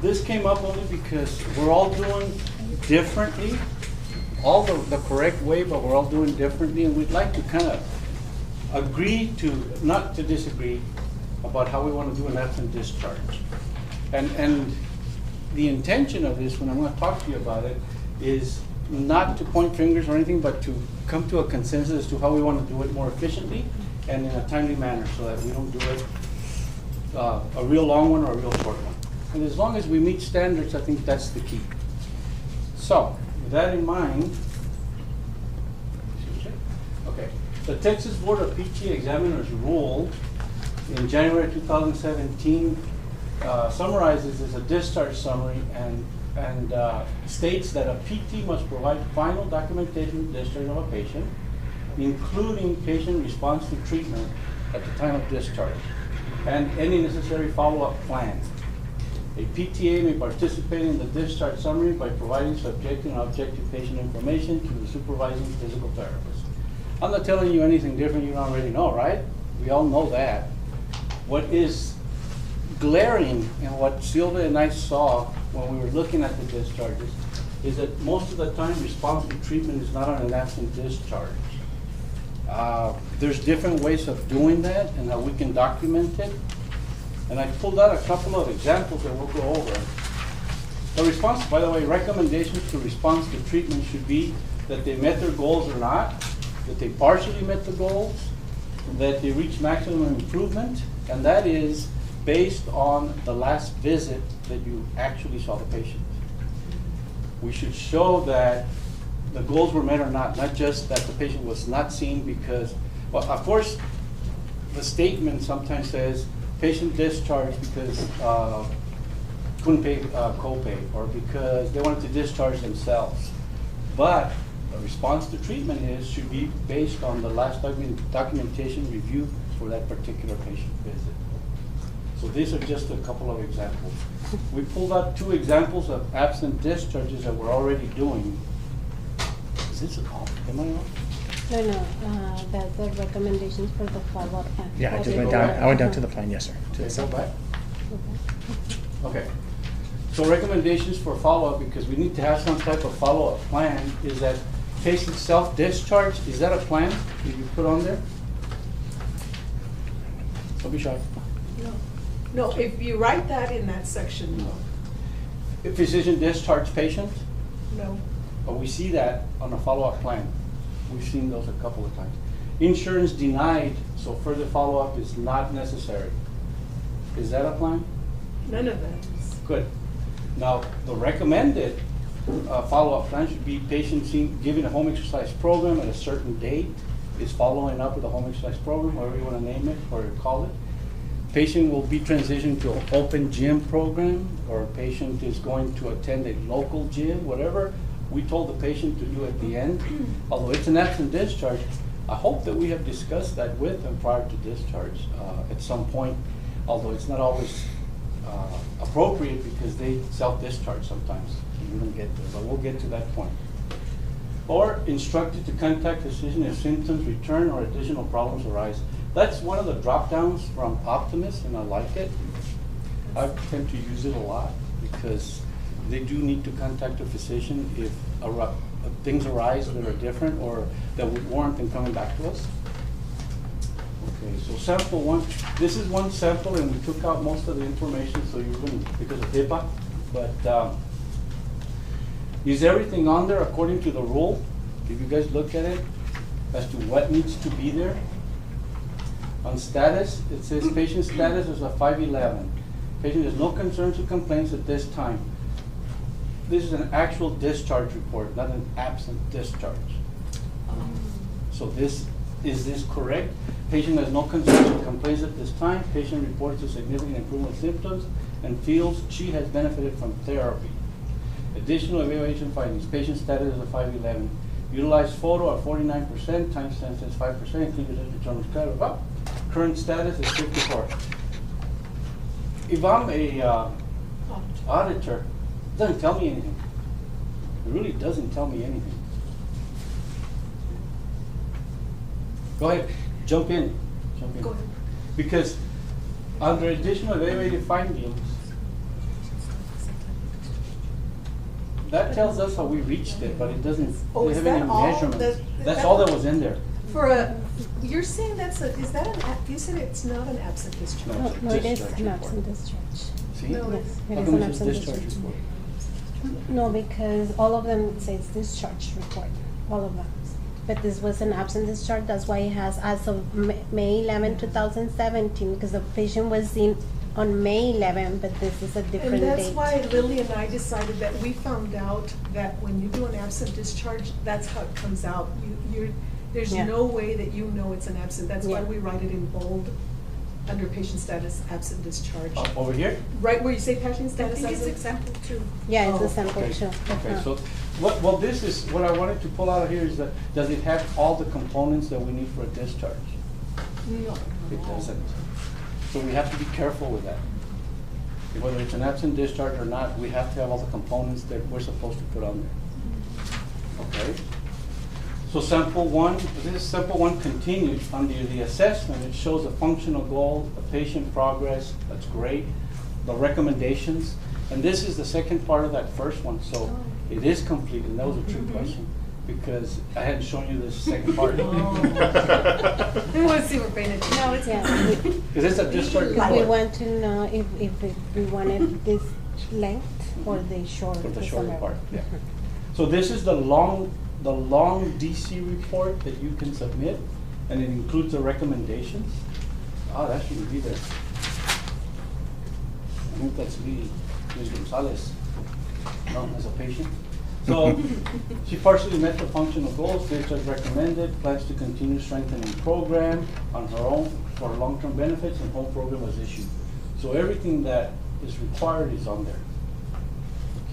This came up only because we're all doing differently, all the correct way, but we're all doing differently, and we'd like to kind of agree to, not to disagree, about how we want to do an absent discharge. And the intention of this, when I'm going to talk to you about it, is not to point fingers or anything, but to come to a consensus as to how we want to do it more efficiently and in a timely manner, so that we don't do it a real long one or a real short one. And as long as we meet standards, I think that's the key. So, with that in mind, okay, the Texas Board of PT Examiners rule in January 2017 summarizes as a discharge summary and states that a PT must provide final documentation of discharge of a patient, including patient response to treatment at the time of discharge, and any necessary follow-up plan. A PTA may participate in the discharge summary by providing subjective and objective patient information to the supervising physical therapist. I'm not telling you anything different you don't already know, right? We all know that. What is glaring and what Silva and I saw when we were looking at the discharges is that most of the time response to treatment is not on an absent discharge. There's different ways of doing that and how we can document it. And I pulled out a couple of examples that we'll go over. The response, by the way, recommendations to response to treatment should be that they met their goals or not, that they partially met the goals, that they reached maximum improvement, and that is based on the last visit that you actually saw the patient. We should show that the goals were met or not just that the patient was not seen because, well, of course, the statement sometimes says, patient discharged because couldn't pay copay or because they wanted to discharge themselves. But the response to treatment should be based on the last documentation review for that particular patient visit. So these are just a couple of examples. We pulled out two examples of absent discharges that we're already doing. Is this off? Am I off? No, that's the recommendations for the follow-up plan. Yeah, I just went down. I went down to the plan, yes, sir. To the Go back. Okay. Okay. So recommendations for follow-up, because we need to have some type of follow-up plan, is that patient self-discharge, is that a plan that you put on there? Don't be shy. No, if you write that in that section, no. If physician discharge patient, No. but we see that on a follow-up plan. We've seen those a couple of times. Insurance denied, so further follow-up is not necessary. Is that a plan? None of that is. Good. Now, the recommended follow-up plan should be patient given a home exercise program at a certain date, is following up with a home exercise program, whatever you want to name it or call it. Patient will be transitioned to an open gym program, or patient is going to attend a local gym, whatever we told the patient to do at the end. Although it's an absent discharge, I hope that we have discussed that with them prior to discharge at some point, although it's not always appropriate because they self-discharge sometimes. We don't get there, but we'll get to that point. Or instructed to contact physician if symptoms return or additional problems arise. That's one of the drop-downs from Optimus, and I like it. I tend to use it a lot because they do need to contact a physician if things arise that are different or that would warrant them coming back to us. Okay, so sample one. This is one sample, and we took out most of the information, so you're going to, because of HIPAA. But is everything on there according to the rule? Did you guys look at it as to what needs to be there? On status, it says patient status is a 511. Patient has no concerns or complaints at this time. This is an actual discharge report, not an absent discharge. So is this correct? Patient has no concerns or complaints at this time. Patient reports a significant improvement in symptoms and feels she has benefited from therapy. Additional evaluation findings. Patient status is a 511. Utilized photo at 49%, time sense is 5%, included as determined color. Current status is 54. If I'm a auditor, it doesn't tell me anything. It really doesn't tell me anything. Go ahead, jump in. Go ahead. Because under additional evaluated findings, that tells us how we reached it, but it doesn't, Oh, we is have that any all? measurements. That- That's that- all that was in there. For a, you're saying is that you said it's not an absent discharge? No. No, no, it is Discharge an report. absent discharge. See? No, Yes, it How is come an it says absent discharge discharge. report? No, because all of them says discharge report, all of them. But this was an absent discharge, that's why it has as of May 11, 2017, because the patient was seen on May 11, but this is a different And date. that's why Lily and I decided that we found out that when you do an absent discharge, that's how it comes out. There's Yeah. no way that you know it's an absent. That's why Yeah. we write it in bold, under patient status, absent discharge. Over here? Right where you say patient I status. think it's absent? example 2. Yeah, it's Oh, a sample Okay, too. okay, Uh-huh. so, well, this is, what I wanted to pull out of here is that, does it have all the components that we need for a discharge? No. It doesn't. So we have to be careful with that. Whether it's an absent discharge or not, we have to have all the components that we're supposed to put on there. Okay? So sample one, this sample one continued under the assessment. It shows the functional goal, the patient progress, that's great, the recommendations. And this is the second part of that first one, so it is complete, and that was a trick question, because I hadn't shown you this second part. We want to see we're paying attention. No, it's Yeah, Because it's a discharge because we report. want to know if we wanted this length or the short. For the the short summary. part, yeah. So this is the long DC report that you can submit, and it includes the recommendations. Oh, that shouldn't be there. I think that's me, Ms. Gonzalez. No, as a patient. So, she partially met the functional goals, discharge recommended, plans to continue strengthening program on her own for long-term benefits, and home program was issued. So everything that is required is on there.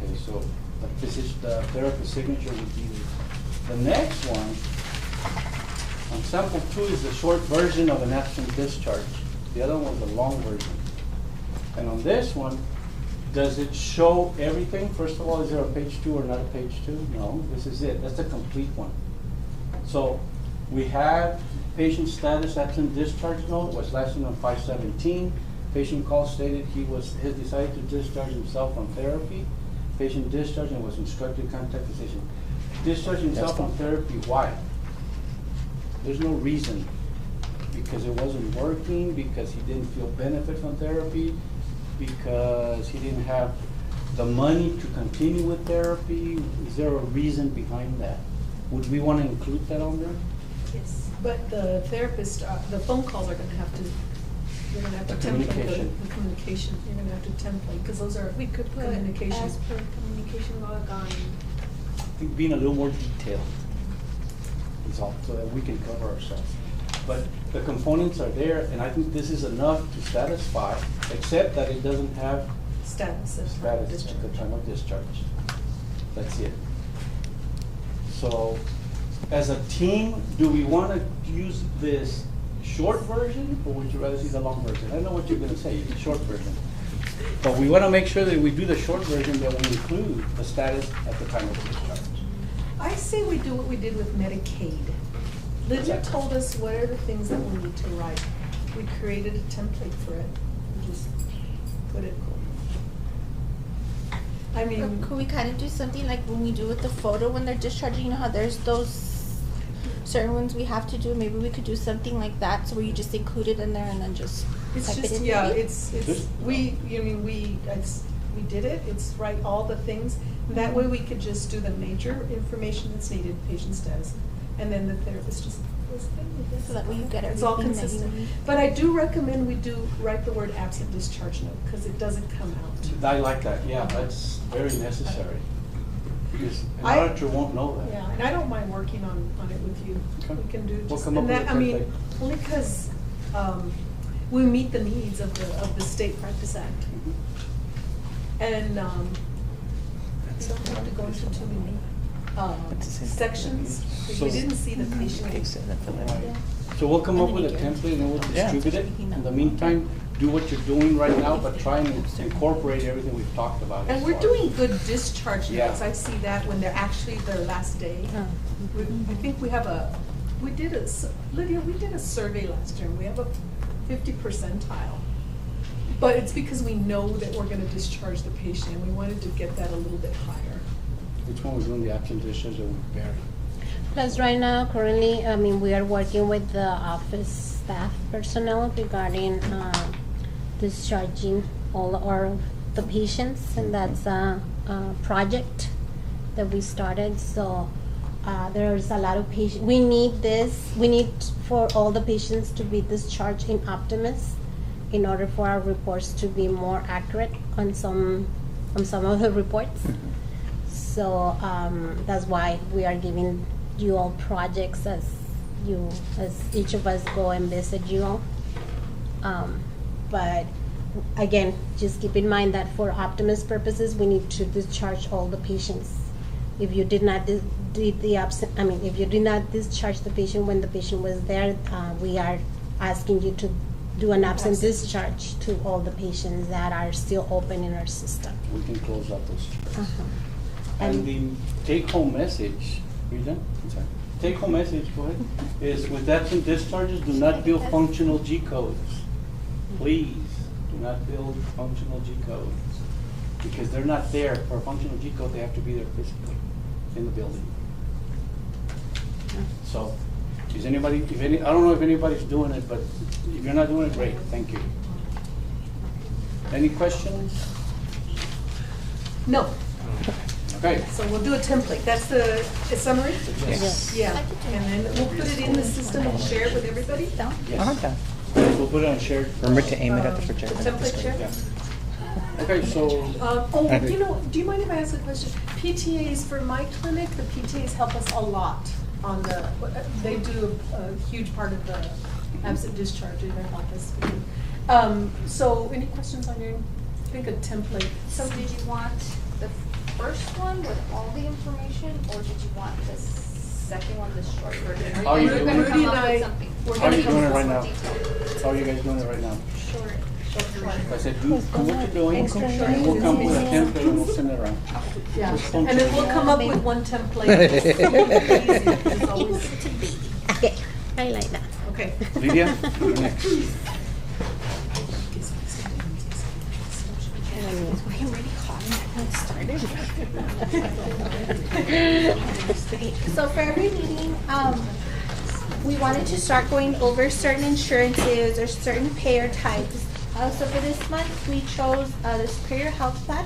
Okay, so the therapist signature would be there. The next one, on sample 2, is the short version of an absent discharge. The other one's the long version. And on this one, does it show everything? First of all, is there a page 2 or not a page 2? No, this is it. That's the complete one. So we have patient status absent discharge note was last seen on 5/17. Patient call stated his decided to discharge himself from therapy. Patient discharged and was instructed to contact physician. Discharge himself from therapy, why? There's no reason. Because it wasn't working, because he didn't feel benefit from therapy, because he didn't have the money to continue with therapy. Is there a reason behind that? Would we want to include that on there? Yes, but the therapist, the phone calls are gonna have to, you're gonna have to The template communication. the communication. You're gonna have to template, because those are We could put communication. as per communication log on. I think being a little more detailed is all, so that we can cover ourselves. But the components are there, and I think this is enough to satisfy, except that it doesn't have Status of status at the discharge. time of discharge. That's it. So, as a team, do we want to use this short version, or would you rather see the long version? I know what you're gonna say, the short version. But we wanna make sure that we do the short version, that we include the status at the time of discharge. I say we do what we did with Medicaid. Lydia Exactly. told us what are the things that we need to write. We created a template for it. We just put it. I Or mean, could we kind of do something like when we do with the photo when they're discharging, you know how there's those certain ones we have to do? Maybe we could do something like that, so where you just include it in there and then just it's type it just, in. yeah, maybe? it's, This- we did it, it's write all the things. That way we could just do the major information that's needed, patient status, and then the therapist just goes through it. So that way you get It's all everything that you consistent. need. But I do recommend we do write the word absent discharge note, because it doesn't come out. I like that, yeah, that's very necessary. Because an I- auditor won't know that. Yeah, and I don't mind working on it with you. Okay. We can do We'll just, come up and with that, a I mean, template. only because, we meet the needs of the State Practice Act. Mhm. And, we don't have to go into too many, It's the same. sections, because we So- didn't see the patient. Okay, so that's the Right. line. So we'll come up And with a then you get- template and then we'll Yeah. distribute it. In the meantime, do what you're doing right now, but try and incorporate everything we've talked about. And as we're far doing good discharge Yeah. notes. I see that when they're actually their last day. Oh. I think we have Lydia, we did a survey last year, and we have a 50 percentile. But it's because we know that we're gonna discharge the patient, and we wanted to get that a little bit higher. which one was doing the absent discharge or Barry? Plus, right now, currently, I mean, we are working with the office staff personnel regarding discharging all our the patients, and that's a project that we started. So there's a lot of patients. We need this. We need for all the patients to be discharged in Optimus, in order for our reports to be more accurate on some of the reports. So that's why we are giving you all projects as each of us go and visit you all. But again, just keep in mind that for Optimus purposes, we need to discharge all the patients. If you did not if you did not discharge the patient when the patient was there, we are asking you to do an absent discharge to all the patients that are still open in our system. We can close out those. And And the take-home message, are you done? I'm sorry. Take-home message, go ahead, is with absent discharges, do not build functional G codes. Please, do not build functional G codes. Because they're not there for a functional G code, they have to be there physically in the building. So, is anybody, I don't know if anybody's doing it, but if you're not doing it, great, thank you. Any questions? No, Okay. so we'll do a template. That's the summary? Yes. Yeah, and then we'll put it in the system and share it with everybody? Down. Yes. Okay. We'll put it on shared. Remember to aim it at the projector. The template share? Yeah. Okay, so, Do you mind if I ask a question? PTAs for my clinic, the PTAs help us a lot on they do a huge part of the absent discharge in their office. So any questions on your, I think a template. So did you want the first one with all the information, or did you want the second one, the short version? How are you We're doing gonna it? come Rudy up and I- with something. we're how are you gonna doing it come right more now? detailed. How are you guys doing it right now? Short version. I said, do what you're doing, Extra and we'll come with a template and we'll send it around. Yeah, Just and don't then you- we'll come up with one template. It's always- Okay, I like that. Okay. Lydia, you're next. I am really hot and it started. So for every meeting, we wanted to start going over certain insurances or certain payer types. So for this month, we chose the Superior Health Plan.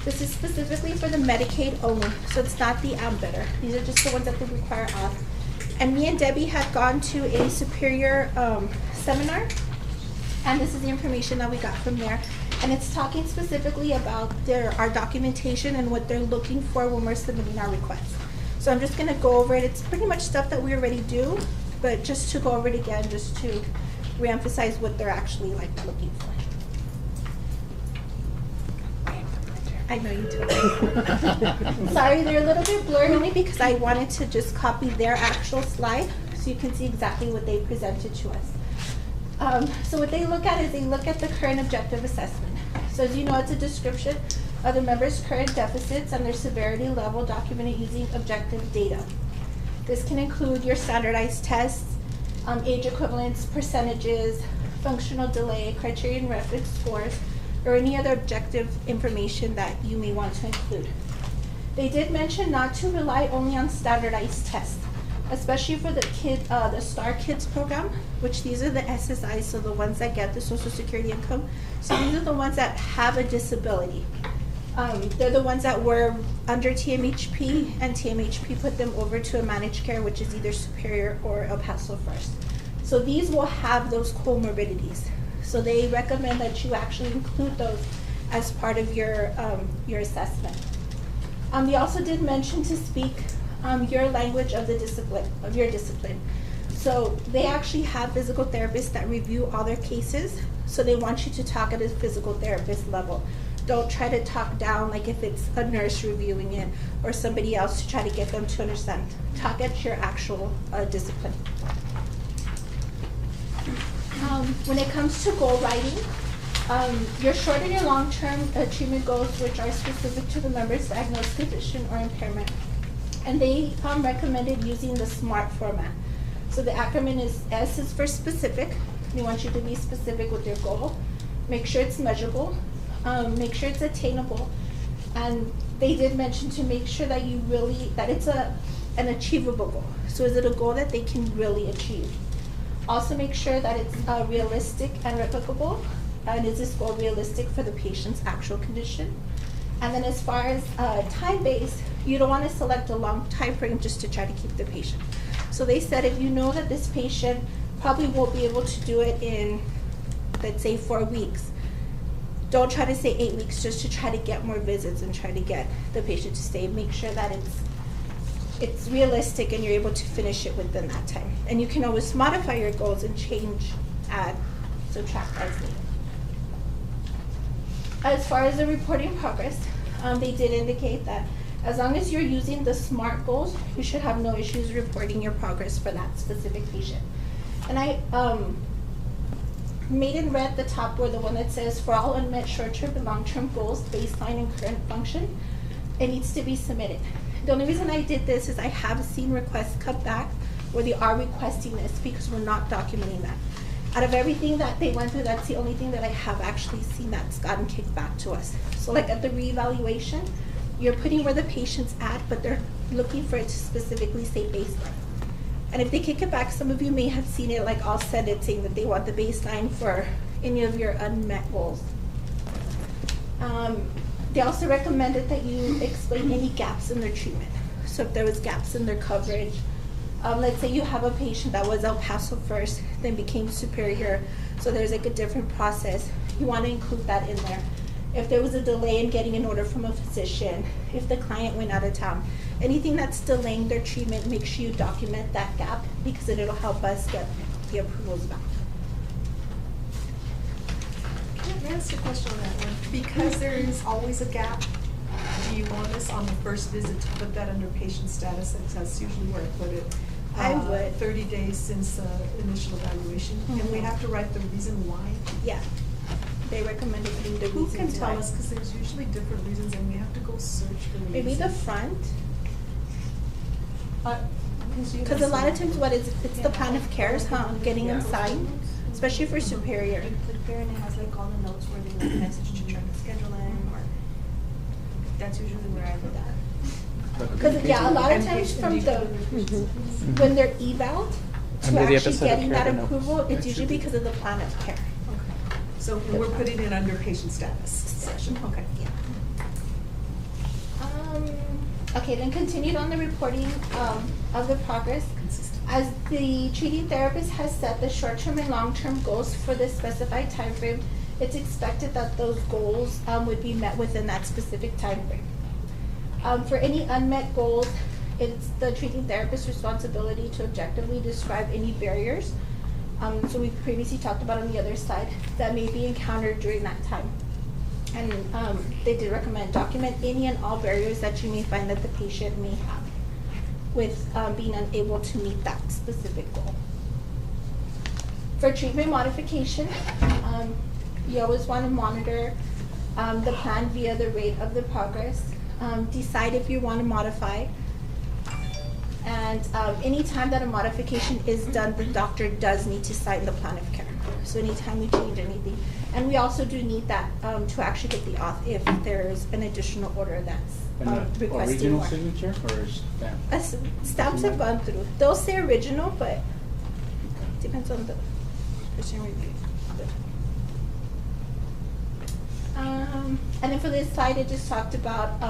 This is specifically for the Medicaid only, so it's not the Ambetter. These are just the ones that they require off. And me and Debbie had gone to a Superior seminar, and this is the information that we got from there. And it's talking specifically about our documentation and what they're looking for when we're submitting our requests. So I'm just gonna go over it. It's pretty much stuff that we already do, but just to go over it again, just to reemphasize what they're actually like looking for. I know you do. Sorry, they're a little bit blurred only because I wanted to just copy their actual slide so you can see exactly what they presented to us. So what they look at is they look at the current objective assessment. So as you know, it's a description of the member's current deficits and their severity level documented using objective data. This can include your standardized tests, age equivalents, percentages, functional delay, criterion reference scores, or any other objective information that you may want to include. They did mention not to rely only on standardized tests, especially for the STAR Kids program, which these are the SSIs, so the ones that get the Social Security income. So these are the ones that have a disability. They're the ones that were under TMHP, and TMHP put them over to a managed care, which is either Superior or El Paso First. So these will have those comorbidities. So they recommend that you actually include those as part of your assessment. They also did mention to speak your language of your discipline. So they actually have physical therapists that review all their cases. So they want you to talk at a physical therapist level. Don't try to talk down like if it's a nurse reviewing it or somebody else to try to get them to understand. Talk at your actual discipline. When it comes to goal writing, your short and your long-term treatment goals, which are specific to the member's diagnosed condition or impairment. And they recommended using the SMART format. So the acronym is S is for specific. We want you to be specific with your goal. Make sure it's measurable. Make sure it's attainable. And they did mention to make sure that you really, that it's an achievable goal. So is it a goal that they can really achieve? Also make sure that it's realistic and replicable. And is this goal realistic for the patient's actual condition? And then as far as time-based, you don't want to select a long time frame just to try to keep the patient. So they said if you know that this patient probably won't be able to do it in, let's say, 4 weeks, don't try to say 8 weeks just to try to get more visits and try to get the patient to stay. Make sure that it's realistic and you're able to finish it within that time. And you can always modify your goals and change, add, subtract as needed. As far as the reporting progress, they did indicate that as long as you're using the SMART goals, you should have no issues reporting your progress for that specific patient. And I made in red the top where the one that says for all unmet short-term and long-term goals, baseline and current function, it needs to be submitted. The only reason I did this is I have seen requests come back where they are requesting this because we're not documenting that. Out of everything that they went through, that's the only thing that I have actually seen that's gotten kicked back to us. So like at the reevaluation, you're putting where the patient's at, but they're looking for it to specifically say baseline. And if they kick it back, some of you may have seen it, like I'll send it saying that they want the baseline for any of your unmet goals. They also recommended that you explain any gaps in their treatment. So if there was gaps in their coverage, let's say you have a patient that was El Paso first, then became Superior, so there's like a different process. You want to include that in there. If there was a delay in getting an order from a physician, if the client went out of town, anything that's delaying their treatment, make sure you document that gap because it'll help us get the approvals back. Can I ask a question on that one? Because there is always a gap, do you want us on the first visit to put that under patient status? That's usually where I put it. I would. 30 days since initial evaluation. And we have to write the reason why. Yeah, they recommended putting the Who reasons can tell why. us, because there's usually different reasons and we have to go search for the Maybe the reasons. front, you because a lot of have times what is, it's the plan of care, huh, getting them signed, especially for Superior. You click there and it has like all the notes where they like message to try to schedule in, or that's usually where I do that. Because, yeah, a lot of And times patient from the, details. when they're eval, to Under the actually episode of getting care, that no. approval, it's usually because of the plan of care. Okay. So we're putting it under patient status section, okay. Yeah. Okay, then continued on the reporting of the progress. Consistent. As the treating therapist has set the short-term and long-term goals for the specified time frame, it's expected that those goals would be met within that specific time frame. For any unmet goals, it's the treating therapist's responsibility to objectively describe any barriers. So we previously talked about on the other side that may be encountered during that time. And they did recommend document any and all barriers that you may find that the patient may have with being unable to meet that specific goal. For treatment modification, you always want to monitor the plan via the rate of the progress. Decide if you want to modify. And anytime that a modification is done, the doctor does need to sign the plan of care. So anytime we change anything. And we also do need that to actually get the auth if there's an additional order that's And requesting original more. signature or stamp? Stamps have gone through. They'll say original, but depends on the person review. And then for this slide, it just talked about,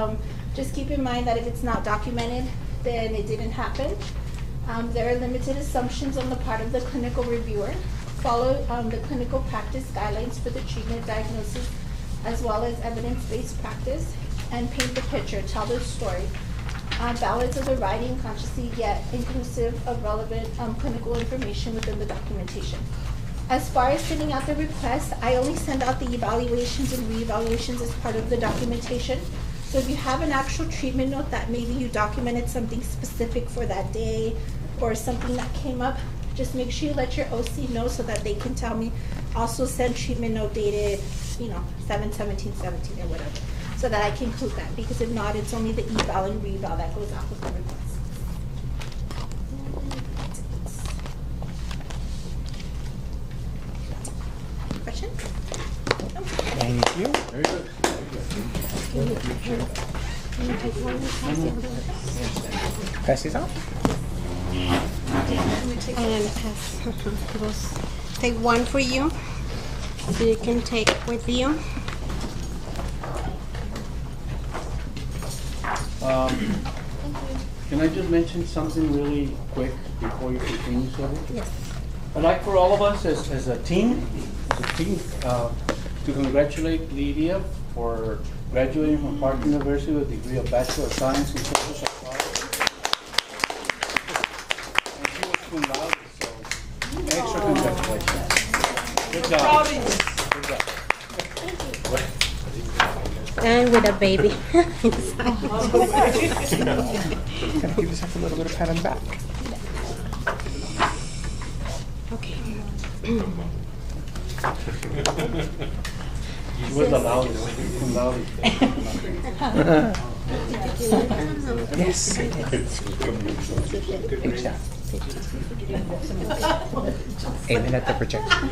just keep in mind that if it's not documented, then it didn't happen. There are limited assumptions on the part of the clinical reviewer. Follow the clinical practice guidelines for the treatment diagnosis, as well as evidence-based practice, and paint the picture, tell the story. Balance of the writing consciously yet inclusive of relevant clinical information within the documentation. As far as sending out the request, I only send out the evaluations and reevaluations as part of the documentation. So if you have an actual treatment note that maybe you documented something specific for that day or something that came up, just make sure you let your OC know so that they can tell me, also send treatment note dated, 7/17/17 or whatever, so that I can include that, because if not, it's only the eval and reval that goes out with the request. Question? Thank you. Very good. Pass these out. And pass those. Take one for you, so you can take with you. Can I just mention something really quick before you continue, Sylvia? Yes. I'd like for all of us as a team, to congratulate Lydia for graduating from Park University with a degree of Bachelor of Science in Social Psychology. And she was cum laude, so extra congratulations. Good job. Good job. And with a baby. Gonna give yourself a little bit of pat on the back. Okay. She was the loudest, cum laude. Yes. Good job. Aiming at the projection.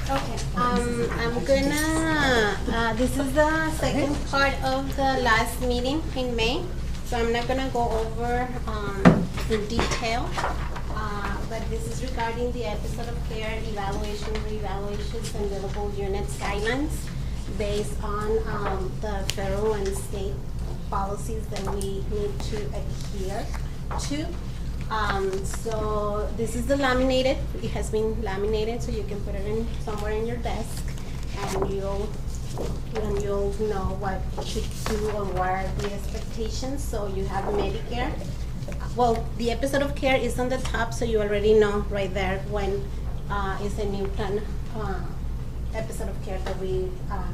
Okay, I'm gonna, this is the second part of the last meeting in May, so I'm not gonna go over in detail, but this is regarding the episode of care, evaluation, reevaluations, and billable units guidelines based on the federal and state policies that we need to adhere to. So this is the laminated. It has been laminated, so you can put it in somewhere in your desk, and you'll know what to do and what are the expectations. So you have Medicare. Well, the episode of care is on the top, so you already know right there when is a new plan episode of care that we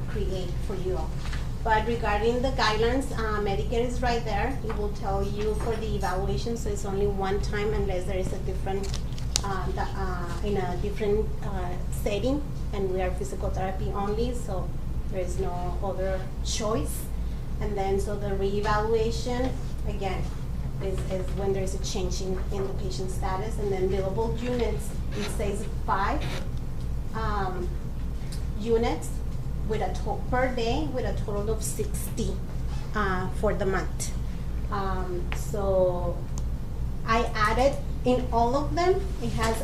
create for you all. But regarding the guidelines, Medicare is right there. It will tell you for the evaluation, so it's only one time unless there is a different, in a different setting, and we are physical therapy only, so there is no other choice. And then, so the reevaluation, again, is when there is a change in the patient status. And then billable units, it says 5 units with a per day with a total of 60 for the month. So I added in all of them, it has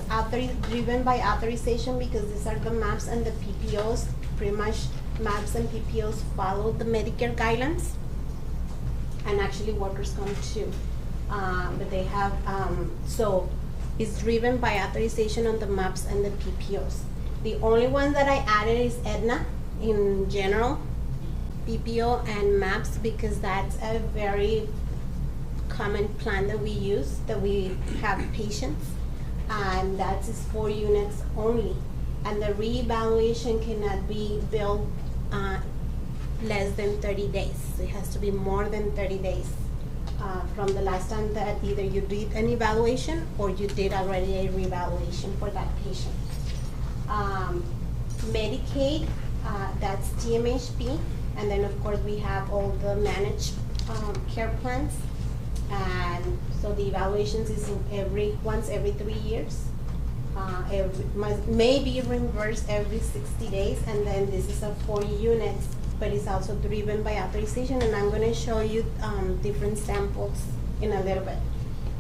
driven by authorization, because these are the MAPS and the PPOs. Pretty much MAPS and PPOs follow the Medicare guidelines, and actually workers' comp too. But they have, so it's driven by authorization on the MAPS and the PPOs. The only one that I added is Aetna in general, PPO and MAPS, because that's a very common plan that we use, that we have patients, and that is 4 units only. And the reevaluation cannot be billed less than 30 days. It has to be more than 30 days from the last time that either you did an evaluation or you did already a reevaluation for that patient. Medicaid, that's TMHP, and then of course we have all the managed care plans, and so the evaluations is once every 3 years. May be reimbursed every 60 days, and then this is a 4 units, but it's also driven by authorization, and I'm going to show you different samples in a little bit.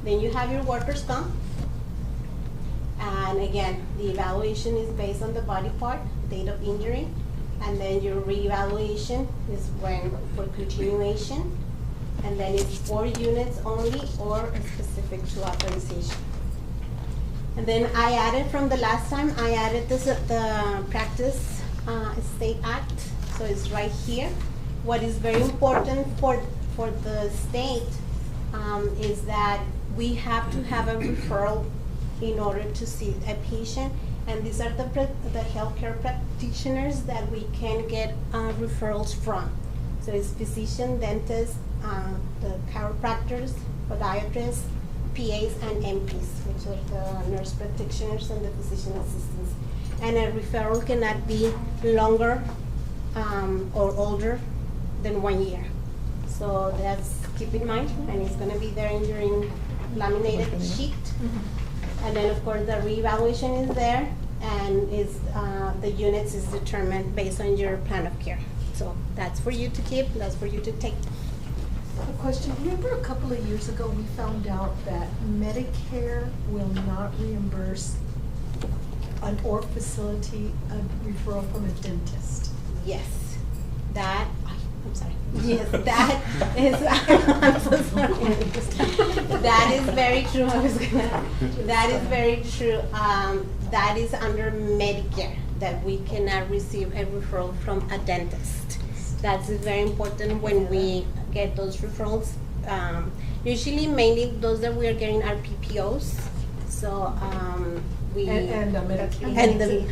Then you have your workers' comp, and again, the evaluation is based on the body part, date of injury, and then your reevaluation is for continuation, and then it's 4 units only or specific to authorization. And then I added from the last time, I added the Practice State Act, so it's right here. What is very important for the state is that we have to have a referral in order to see a patient, and these are the healthcare practitioners that we can get referrals from. So it's physician, dentists, the chiropractors, podiatrists, PAs, and NPs, which are the nurse practitioners and the physician assistants. And a referral cannot be longer or older than 1 year. So that's, keep in mind, and it's gonna be there in your laminated sheet. And then of course the reevaluation is there, and is the units is determined based on your plan of care. So that's for you to keep, that's for you to take. A question, remember a couple of years ago, we found out that Medicare will not reimburse an OR facility a referral from a dentist? Yes, that, I'm sorry. Yes, that is, I'm so sorry. That is very true. That is very true. That is under Medicare, that we cannot receive a referral from a dentist. That's very important when we get those referrals. Usually, mainly those that we are getting are PPOs. So we And Medicaid. and the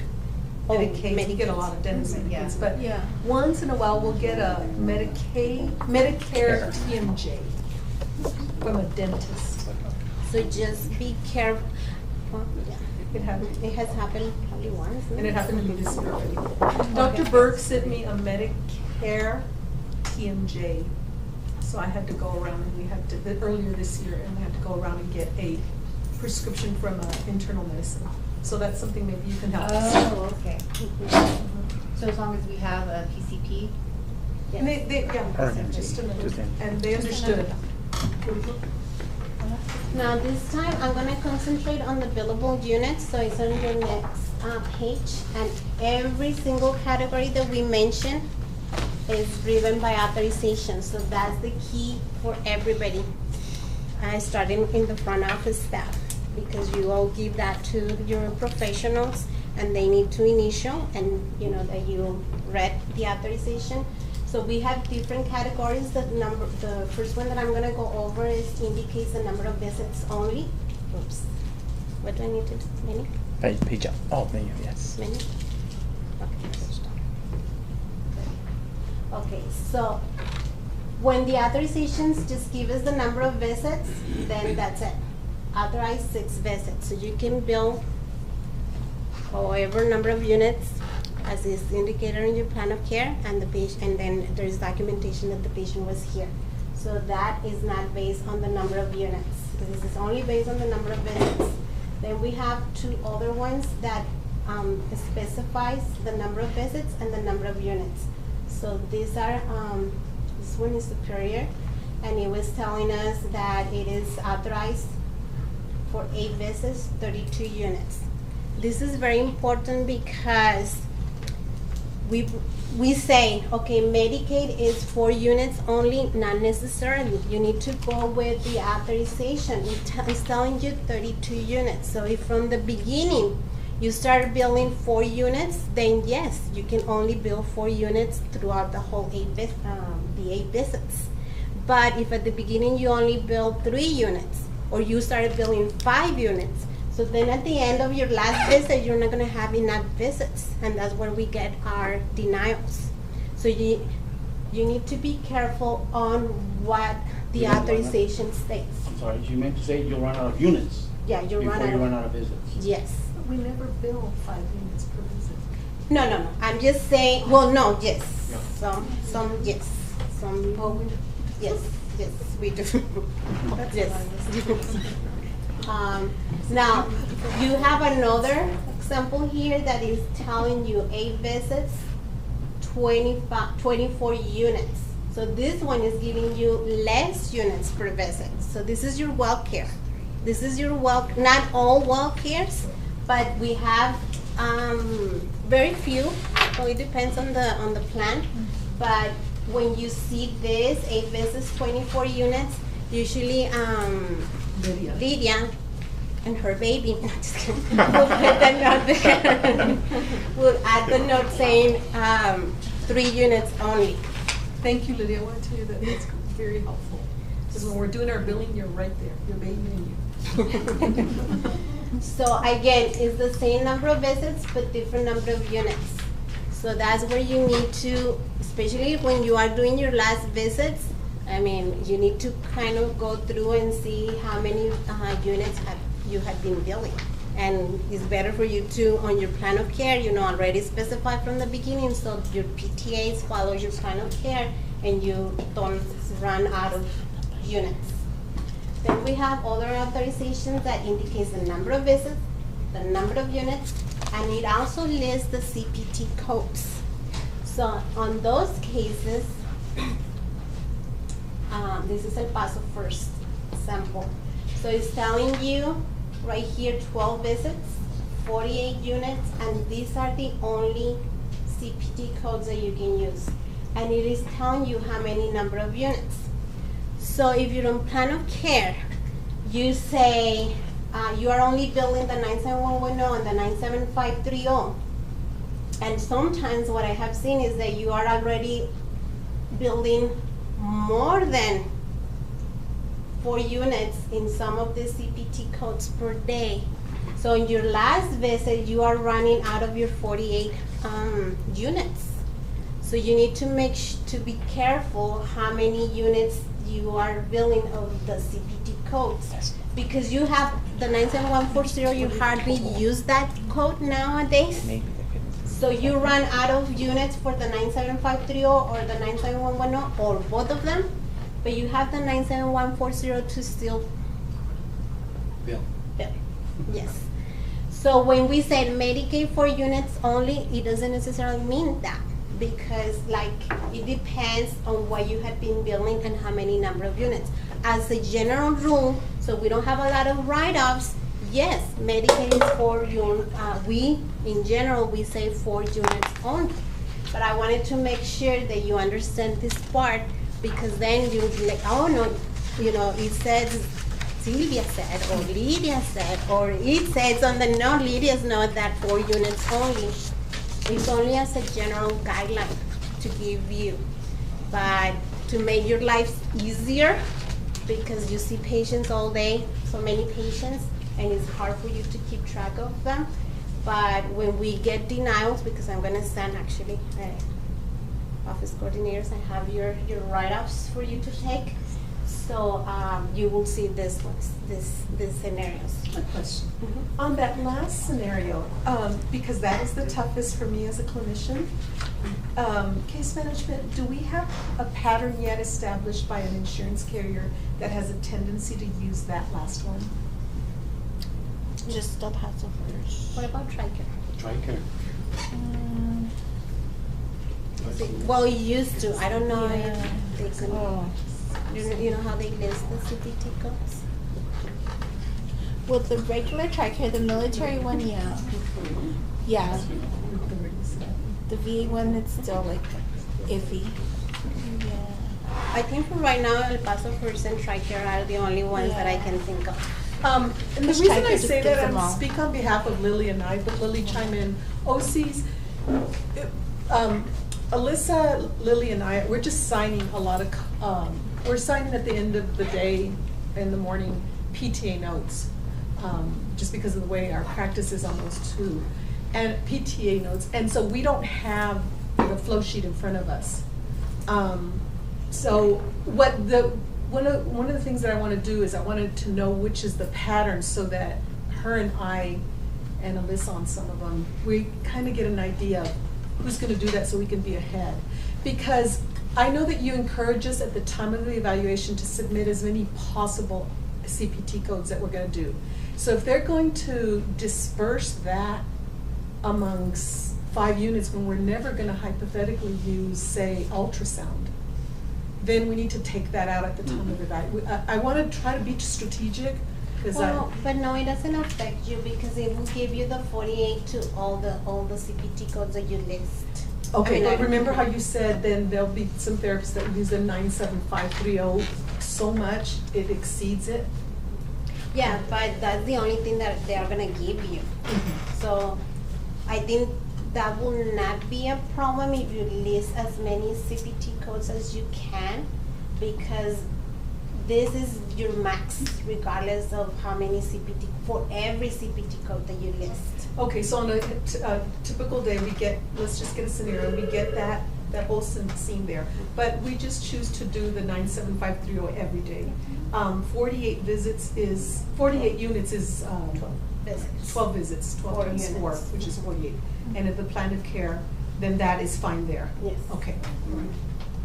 Medicaid, we get a lot of dentists and kids, but once in a while, we'll get a Medicare TMJ from a dentist. So just be careful. Yeah. It It has happened probably once. no? And it happened to me this year already. Dr. Berg sent me a Medicare TMJ, so I had to go around and we had to, earlier this year, and we had to go around and get a prescription from internal medicine. So that's something maybe you can help us. Oh, okay. So as long as we have a PCP? And they just a minute, and they understood. Now this time, I'm gonna concentrate on the billable units, so it's on your next page. And every single category that we mentioned is driven by authorization, so that's the key for everybody. Starting in the front office staff, because you all give that to your professionals, and they need to initial, and you know that you read the authorization. So we have different categories. The first one that I'm gonna go over indicates the number of visits only. Oops. What do I need to do? Menu? Page up. Oh, menu, yes. Menu? Okay, so when the authorizations just give us the number of visits, then that's it. Authorize 6 visits. So you can bill however number of units as is indicated in your plan of care, and the patient, and then there's documentation that the patient was here. So that is not based on the number of units. This is only based on the number of visits. Then we have 2 other ones that specifies the number of visits and the number of units. So these are, this one is Superior, and it was telling us that it is authorized for 8 visits, 32 units. This is very important because we say, okay, Medicaid is 4 units only, not necessarily. You need to go with the authorization. It's telling you 32 units. So if from the beginning you start billing 4 units, then yes, you can only bill 4 units throughout the whole 8 visits. But if at the beginning you only bill 3 units, or you started billing 5 units, so then at the end of your last visit, you're not gonna have enough visits, and that's where we get our denials. So you need to be careful on what the authorization states. I'm sorry, you meant to say you'll run out of units Yeah, you before run you run out out of visits. Yes. We never bill 5 units per visit. No. I'm just saying, well, no, yes. Yeah. Some, yes. Some, yes, we do. That's Yes. what I was Now, you have another example here that is telling you 8 visits, 24 units. So this one is giving you less units per visit. So this is your well care. This is your not all well cares, but we have very few. So it depends on the plan. But when you see this 8 visits, 24 units, usually Lydia and her baby will put the note there. Will add the note saying 3 units only. Thank you, Lydia. I want to tell you that it's very helpful. Because when we're doing our billing, you're right there, your baby and you. So again, it's the same number of visits, but different number of units. So that's where you need to, especially when you are doing your last visits, I mean, you need to kind of go through and see how many units you have been billing. And it's better for you to, on your plan of care, already specify from the beginning, so your PTAs follow your plan of care and you don't run out of units. Then we have other authorizations that indicates the number of visits, the number of units, and it also lists the CPT codes. So on those cases, this is El Paso first sample. So it's telling you right here 12 visits, 48 units, and these are the only CPT codes that you can use. And it is telling you how many number of units. So if you're on plan of care, you say you are only billing the 97110 and the 97530. And sometimes what I have seen is that you are already building more than 4 units in some of the CPT codes per day. So in your last visit, you are running out of your 48 units. So you need to to be careful how many units you are billing of the CPT codes. Because you have the 97140, you hardly use that code nowadays. Maybe they couldn't. So you run out of units for the 97530 or the 97110 or both of them, but you have the 97140 to still Bill. bill. Yes. So when we said Medicaid for units only, it doesn't necessarily mean that, because like it depends on what you had been billing and how many number of units. As a general rule, so we don't have a lot of write-offs, yes, Medicaid is for your, we, in general, we say 4 units only. But I wanted to make sure that you understand this part, because then you'll be like, oh no, it says, Sylvia said, or Lydia said, or it says on the note, Lydia's note, that 4 units only. It's only as a general guideline to give you. But to make your life easier, because you see patients all day, so many patients, and it's hard for you to keep track of them. But when we get denials, because I'm gonna send actually office coordinators, I have your write-ups for you to take. So you will see these scenarios. A question. On that last scenario, because that is the toughest for me as a clinician, case management, do we have a pattern yet established by an insurance carrier that has a tendency to use that last one? Just El Paso first. What about TRICARE? TRICARE. Well, you used to. I don't know Yeah. if they can. Oh. You know how they list the CPT codes? With the regular TRICARE, the military one, yeah. Yeah. The VA one, it's still like iffy. Yeah. I think for right now, El Paso First and TRICARE are the only ones that I can think of. And the Because reason TRICARE I just say gives that, them all. I speak on behalf of Lily and I, but Lily chime in. OCs, Alyssa, Lily and I, we're just signing a lot of, we're signing at the end of the day, in the morning, PTA notes, just because of the way our practice is on those two, and PTA notes, and so we don't have the flow sheet in front of us. So one of the things that I want to do is I wanted to know which is the pattern, so that her and I and Alyssa on some of them, we kind of get an idea of who's going to do that so we can be ahead. Because I know that you encourage us at the time of the evaluation to submit as many possible CPT codes that we're going to do. So if they're going to disperse that amongst 5 units when we're never going to hypothetically use, say, ultrasound, then we need to take that out at the time of evaluation. I want to try to be strategic, because But no, it doesn't affect you, because it will give you the 48 to all the CPT codes that you list. Okay, I mean, but remember how you said then there'll be some therapists that use the 97530 so much it exceeds it? Yeah, but that's the only thing that they are gonna give you. So I think that will not be a problem if you list as many CPT codes as you can, because this is your max regardless of how many CPT, for every CPT code that you list. Okay, so on a typical day, we get, let's just get a scenario, we get that whole scene there. But we just choose to do the 97530 every day. 48 visits is, 48 units is 12 visits, 12 4 times 4, units. which is 48. And if the plan of care, then that is fine there? Yes. Okay.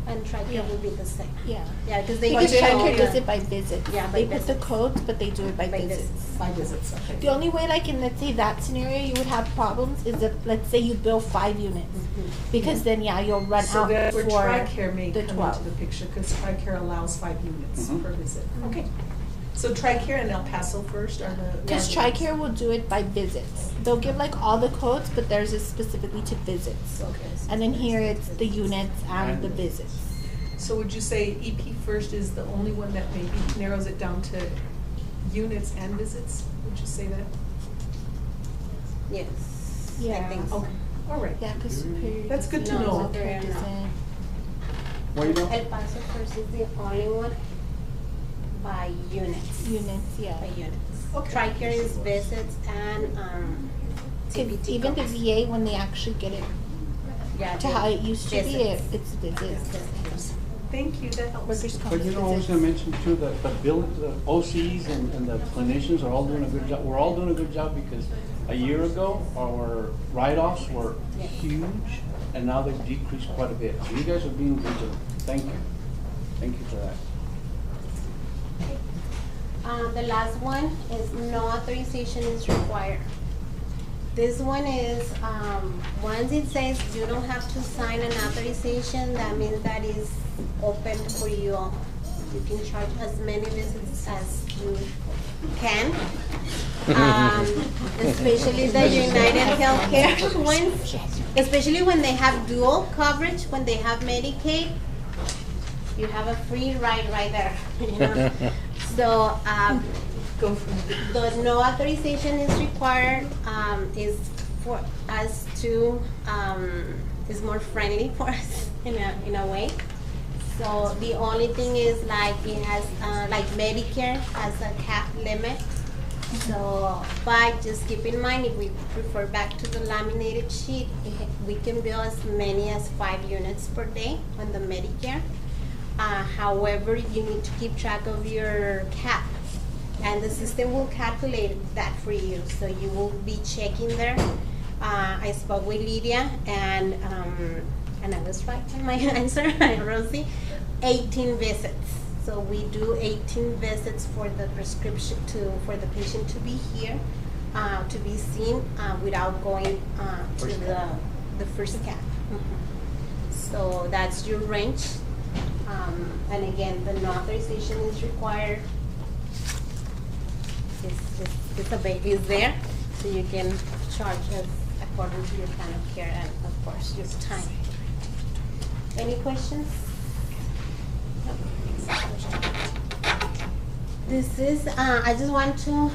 And TRICARE will be the same. Yeah. Yeah, because they Because just TRICARE show does you- it by visits. Yeah, by They put the visits. codes, but they do it by By visits. visits. 5 visits, okay. The only way, like in, let's say, that scenario, you would have problems is if, let's say, you bill 5 units. Because then, yeah, you'll run So out that's where for TRICARE may the come 12. into the picture, because TRICARE allows 5 units Mhm. per visit. Okay. So TRICARE and El Paso first are the. Because TRICARE will do it by visits. They'll give like all the codes, but theirs is specifically to visits. Okay. And then here it's the units and the visits. So would you say EP first is the only one that maybe narrows it down to units and visits? Would you say that? Yes. I Yeah. think so. Okay, all right. Yeah, because Superior. That's good to doesn't- know. Superior No. doesn't. Well, you know, El Paso first is the only one by units. Units, yeah. By units. Okay. TRICARE is visits and, 'Cause TPT. even the codes. VA, when they actually get it Yeah, to the how it used to be, visits. it's visits. Thank you, that helps. Workers' comp but you know, I was visits. gonna mention too, that the OCs and the clinicians are all doing a good job. We're all doing a good job because a year ago, our write-offs were Yeah. huge, and now they've decreased quite a bit. So you guys are being vigilant. Thank you. Thank you for that. The last one is no authorization is required. This one is, once it says you don't have to sign an authorization, that means that is open for you all. You can charge as many visits as you can. Especially the United Healthcare ones, especially when they have dual coverage, when they have Medicaid, you have a free ride right there, you know? So, Go from there. the no authorization is required, is for us to, is more friendly for us in a way. So the only thing is like it has, like Medicare has a cap limit. So, but just keep in mind, if we refer back to the laminated sheet, we can bill as many as 5 units per day on the Medicare. However, you need to keep track of your cap, and the system will calculate that for you. So you will be checking there. I spoke with Lydia, and I was right in my answer, Rosie. 18 visits. So we do 18 visits for the prescription for the patient to be here, to be seen without going to First cap. the first cap. So that's your range. And again, the no authorization is required. It's there, so you can charge us according to your plan of care and of course your time. Any questions? This is, I just want to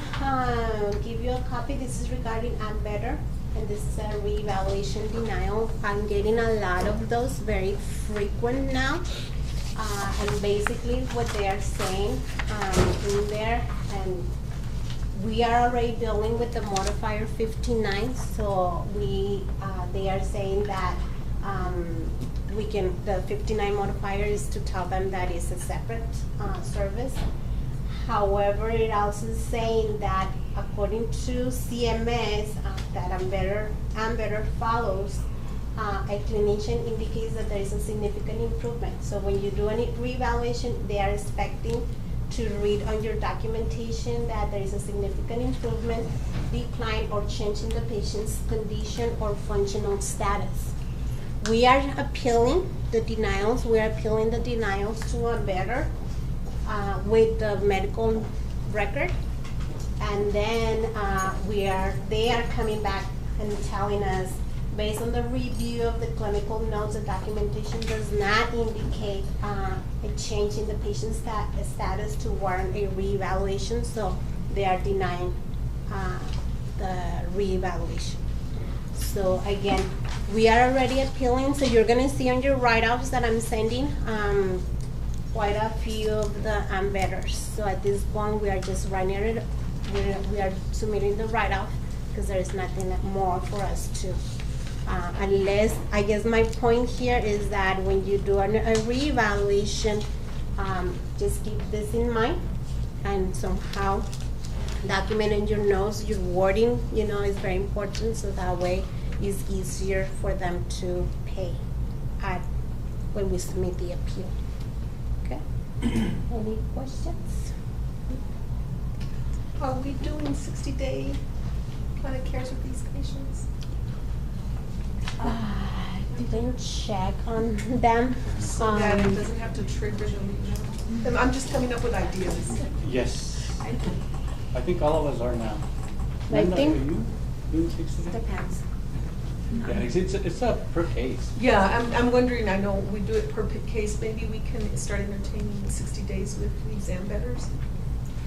give you a copy. This is regarding Ambetter, and this is a reevaluation denial. I'm getting a lot of those, very frequent now. And basically what they are saying in there, and we are already dealing with the modifier 59, so they are saying that the 59 modifier is to tell them that it's a separate service. However, it also is saying that according to CMS, that Ambetter follows, a clinician indicates that there is a significant improvement. So when you do any reevaluation, they are expecting to read on your documentation that there is a significant improvement, decline, or change in the patient's condition or functional status. We are appealing the denials. We are appealing the denials to Ambetter with the medical record, and then they are coming back and telling us, based on the review of the clinical notes, the documentation does not indicate a change in the patient's status to warrant a reevaluation, so they are denying the reevaluation. So again, we are already appealing, so you're gonna see on your write-offs that I'm sending quite a few of the Ambetters. So at this point, we are just writing it, we are submitting the write-off because there is nothing more for us to. Unless, I guess my point here is that when you do a reevaluation, just keep this in mind and somehow document in your notes, your wording, is very important, so that way it's easier for them to pay at when we submit the appeal. Okay? Any questions? Are we doing 60-day kind of cares with these patients? I didn't check on them. So that it doesn't have to trigger the legal. I'm just coming up with ideas. Yes. I think all of us are now. I Linda, think- are you doing 60 days? Depends. Yeah, it's a per case. Yeah, I'm wondering, I know we do it per case, maybe we can start entertaining 60 days with the exam betters?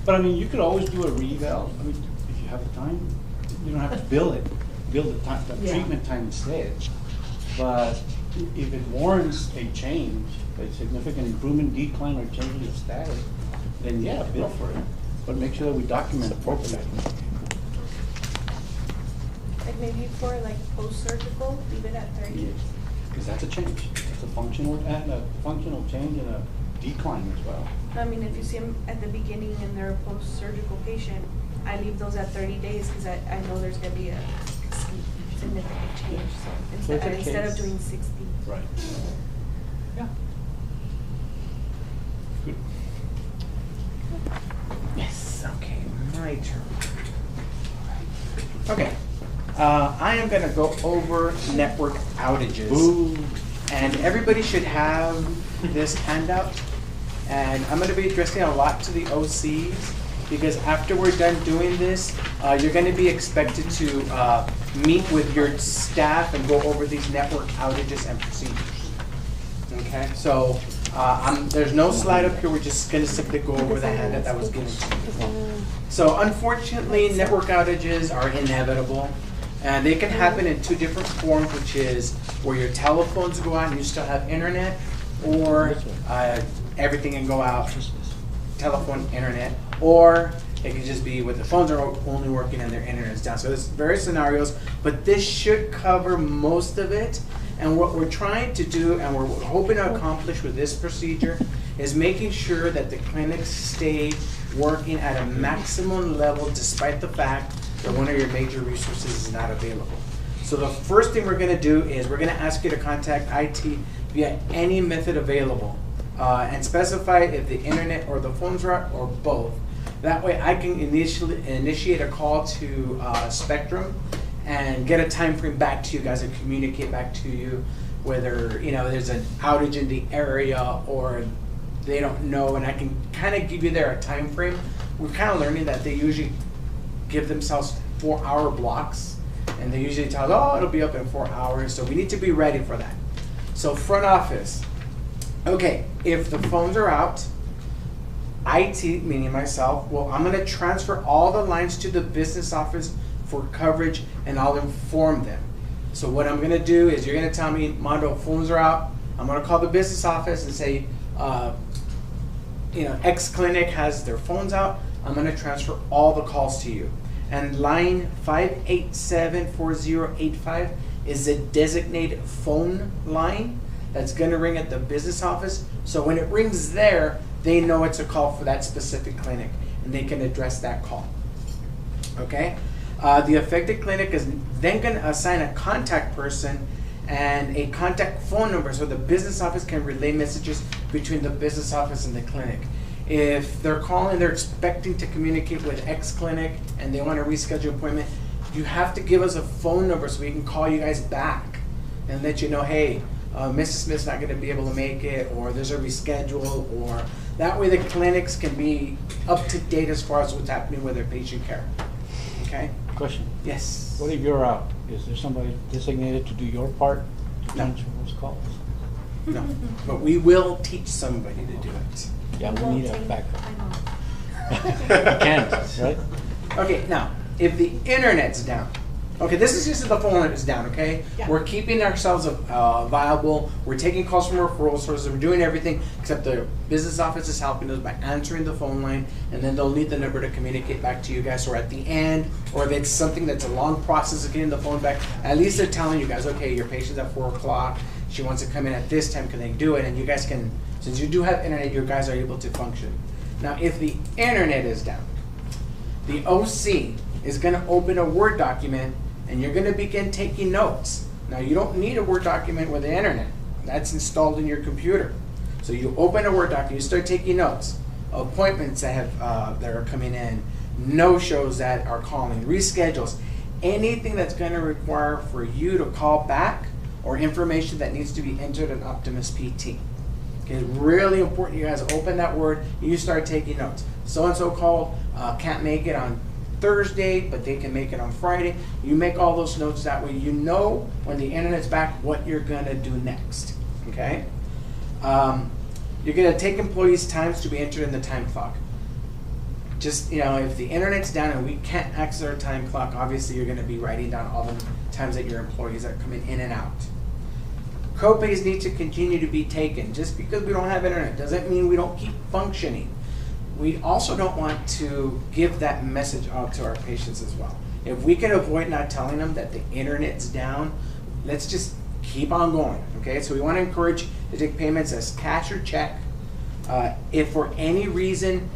But I mean, you could always do a reval. I mean, if you have the time, you don't have to bill the time, the Yeah. treatment time instead. But if it warrants a change, a significant improvement, decline, or change of status, then yeah, bill for it. But make sure that we document appropriately. Like maybe for like post-surgical, leave it at 30. Because that's a change. It's a functional change and a decline as well. I mean, if you see them at the beginning and they're a post-surgical patient, I leave those at 30 days because I know there's gonna be a significant change, so So it's a instead of case. doing 60. Right. Yeah. Good. Yes, okay, my turn. Okay, I am gonna go over network outages. Ooh. And everybody should have this handout. And I'm gonna be addressing a lot to the OCs, because after we're done doing this, you're gonna be expected to meet with your staff and go over these network outages and procedures. Okay, so there's no slide up here, we're just gonna simply go over the handout that was given to you. So unfortunately, network outages are inevitable, and they can happen in two different forms, which is where your telephones go out and you still have internet, or everything can go out, telephone, internet, or it can just be with the phones are only working and their internet's down. So there's various scenarios, but this should cover most of it. And what we're trying to do, and we're hoping to accomplish with this procedure, is making sure that the clinics stay working at a maximum level despite the fact that one of your major resources is not available. So the first thing we're gonna do is we're gonna ask you to contact IT via any method available, and specify if the internet or the phones are out, or both. That way I can initiate a call to Spectrum and get a time frame back to you guys and communicate back to you whether there's an outage in the area or they don't know, and I can kind of give you there a time frame. We're kind of learning that they usually give themselves 4-hour blocks, and they usually tell us, oh, it'll be up in 4 hours, so we need to be ready for that. So front office, okay, if the phones are out, IT, meaning myself, well, I'm gonna transfer all the lines to the business office for coverage, and I'll inform them. So what I'm gonna do is you're gonna tell me, Mondo, phones are out. I'm gonna call the business office and say, X clinic has their phones out. I'm gonna transfer all the calls to you. And line 5874085 is a designated phone line that's gonna ring at the business office. So when it rings there, they know it's a call for that specific clinic, and they can address that call. Okay? The affected clinic is then going to assign a contact person and a contact phone number so the business office can relay messages between the business office and the clinic. If they're calling, they're expecting to communicate with X clinic and they want to reschedule an appointment, you have to give us a phone number so we can call you guys back and let you know, hey, Mrs. Smith's not going to be able to make it, or there's a reschedule, or that way the clinics can be up to date as far as what's happening with their patient care. Okay? Question. Yes. What if you're out? Is there somebody designated to do your part to No. transfer those calls? No, but we will teach somebody to do it. Yeah, we need a backup. I know. You can't, right? Okay, now, if the internet's down, okay, this is just if the phone is down, okay? Yeah. We're keeping ourselves viable, we're taking calls from referral sources, we're doing everything, except the business office is helping us by answering the phone line, and then they'll need the number to communicate back to you guys, or at the end, or if it's something that's a long process of getting the phone back, at least they're telling you guys, okay, your patient's at 4 o'clock, she wants to come in at this time, can they do it? And you guys can, since you do have internet, you guys are able to function. Now, if the internet is down, the OC is gonna open a Word document and you're gonna begin taking notes. Now, you don't need a Word document with the internet. That's installed in your computer. So you open a Word document, you start taking notes, appointments that have that are coming in, no-shows that are calling, reschedules, anything that's going to require for you to call back or information that needs to be entered in Optimus PT. Okay, it's really important you guys open that Word, you start taking notes. So-and-so called, can't make it on Thursday, but they can make it on Friday. You make all those notes, that way you know when the internet's back what you're gonna do next, okay? You're gonna take employees' times to be entered in the time clock. Just, you know, if the internet's down and we can't access our time clock, obviously you're gonna be writing down all the times that your employees are coming in and out. Co-pays need to continue to be taken. Just because we don't have internet doesn't mean we don't keep functioning. We also don't want to give that message out to our patients as well. If we can avoid not telling them that the internet's down, let's just keep on going, okay? So we want to encourage to take payments as cash or check. If for any reason